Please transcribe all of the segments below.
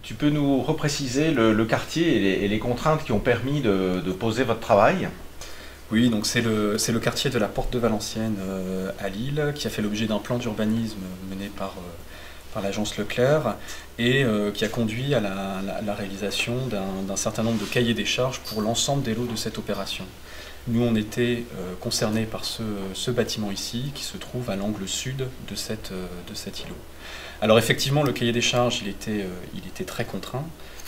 Tu peux nous repréciser le quartier et les contraintes qui ont permis de poser votre travail? Oui, donc c'est le quartier de la Porte de Valenciennes à Lille, qui a fait l'objet d'un plan d'urbanisme mené par l'agence Leclerc et qui a conduit à la réalisation d'un certain nombre de cahiers des charges pour l'ensemble des lots de cette opération. Nous, on était concernés par ce bâtiment ici, qui se trouve à l'angle sud de cet îlot. Alors effectivement, le cahier des charges, il était très contraint,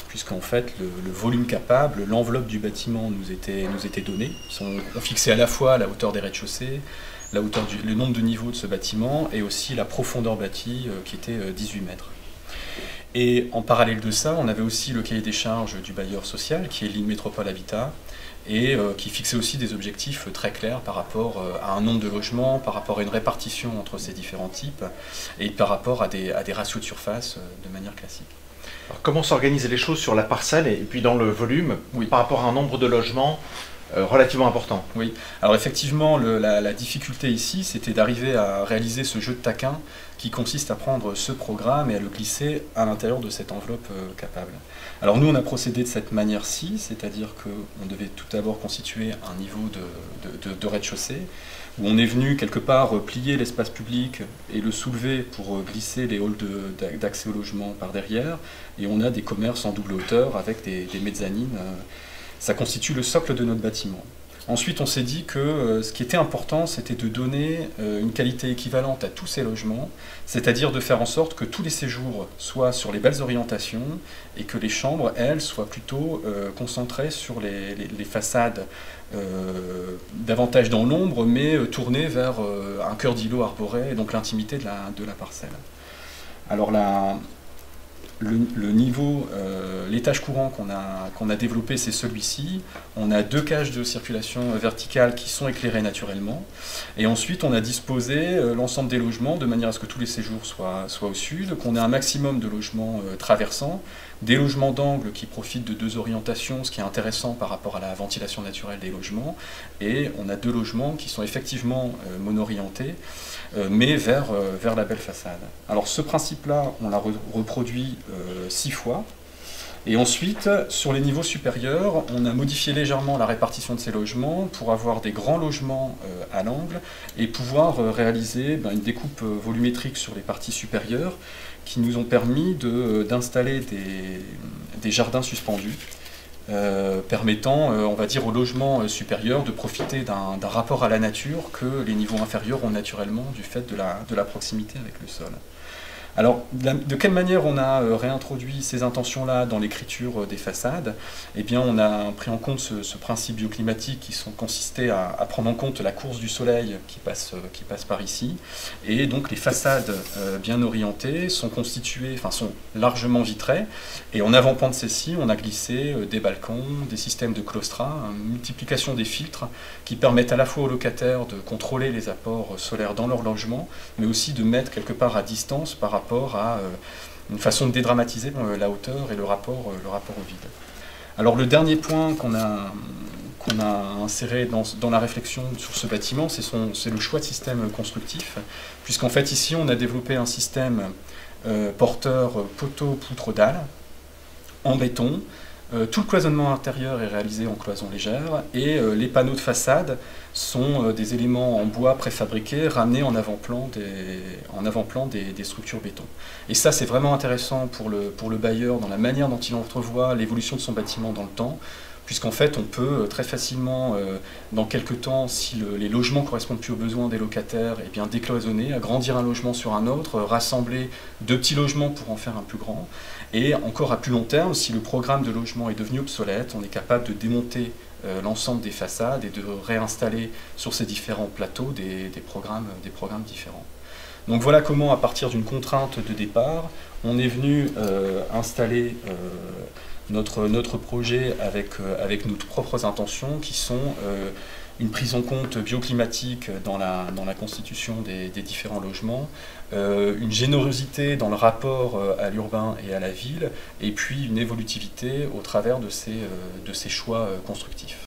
puisqu'en fait, le volume capable, l'enveloppe du bâtiment nous était donnée. On fixait à la fois la hauteur des rez-de-chaussée, le nombre de niveaux de ce bâtiment, et aussi la profondeur bâtie, qui était 18 mètres. Et en parallèle de ça, on avait aussi le cahier des charges du bailleur social, qui est Lille Métropole Habitat, et qui fixait aussi des objectifs très clairs par rapport à un nombre de logements, par rapport à une répartition entre ces différents types, et par rapport à des ratios de surface de manière classique. Alors, comment s'organisent les choses sur la parcelle et puis dans le volume, Oui. par rapport à un nombre de logements relativement important? Oui, alors effectivement, la difficulté ici, c'était d'arriver à réaliser ce jeu de taquin qui consiste à prendre ce programme et à le glisser à l'intérieur de cette enveloppe capable. Alors nous, on a procédé de cette manière-ci, c'est-à-dire qu'on devait tout d'abord constituer un niveau de rez-de-chaussée, où on est venu quelque part plier l'espace public et le soulever pour glisser les halls d'accès au logement par derrière, et on a des commerces en double hauteur avec des mezzanines. Ça constitue le socle de notre bâtiment. Ensuite, on s'est dit que ce qui était important, c'était de donner une qualité équivalente à tous ces logements, c'est-à-dire de faire en sorte que tous les séjours soient sur les belles orientations et que les chambres, elles, soient plutôt concentrées sur les façades davantage dans l'ombre, mais tournées vers un cœur d'îlot arboré et donc l'intimité de la parcelle. Alors le niveau, l'étage courant qu'on a développé, c'est celui-ci. On a 2 cages de circulation verticale qui sont éclairées naturellement. Et ensuite, on a disposé l'ensemble des logements de manière à ce que tous les séjours soient au sud, qu'on ait un maximum de logements traversants, des logements d'angle qui profitent de 2 orientations, ce qui est intéressant par rapport à la ventilation naturelle des logements. Et on a 2 logements qui sont effectivement mono-orientés, mais vers la belle façade. Alors ce principe-là, on l'a reproduit 6 fois. Et ensuite, sur les niveaux supérieurs, on a modifié légèrement la répartition de ces logements pour avoir des grands logements à l'angle et pouvoir réaliser une découpe volumétrique sur les parties supérieures qui nous ont permis d'installer des jardins suspendus permettant, on va dire, aux logements supérieurs de profiter d'un rapport à la nature que les niveaux inférieurs ont naturellement du fait de la proximité avec le sol. Alors, de quelle manière on a réintroduit ces intentions-là dans l'écriture des façades? Eh bien, on a pris en compte ce principe bioclimatique qui consistait à prendre en compte la course du soleil qui passe par ici. Et donc, les façades bien orientées sont largement vitrées. Et en avant-plan de celles-ci, on a glissé des balcons, des systèmes de claustras, une multiplication des filtres qui permettent à la fois aux locataires de contrôler les apports solaires dans leur logement, mais aussi de mettre quelque part à distance par rapport à une façon de dédramatiser la hauteur et le rapport au vide. Alors le dernier point qu'on a inséré dans la réflexion sur ce bâtiment, c'est le choix de système constructif, puisqu'en fait ici on a développé un système porteur poteau, poutre, dalle, en béton. Tout le cloisonnement intérieur est réalisé en cloison légère et les panneaux de façade sont des éléments en bois préfabriqués ramenés en avant-plan des structures béton. Et ça, c'est vraiment intéressant pour le bailleur dans la manière dont il entrevoit l'évolution de son bâtiment dans le temps, puisqu'en fait, on peut très facilement, dans quelques temps, si les logements ne correspondent plus aux besoins des locataires, eh bien décloisonner, agrandir un logement sur un autre, rassembler 2 petits logements pour en faire un plus grand. Et encore à plus long terme, si le programme de logement est devenu obsolète, on est capable de démonter l'ensemble des façades et de réinstaller sur ces différents plateaux des programmes différents. Donc voilà comment, à partir d'une contrainte de départ, on est venu installer notre projet avec nos propres intentions qui sont une prise en compte bioclimatique dans la constitution des différents logements, une générosité dans le rapport à l'urbain et à la ville, et puis une évolutivité au travers de ces choix constructifs.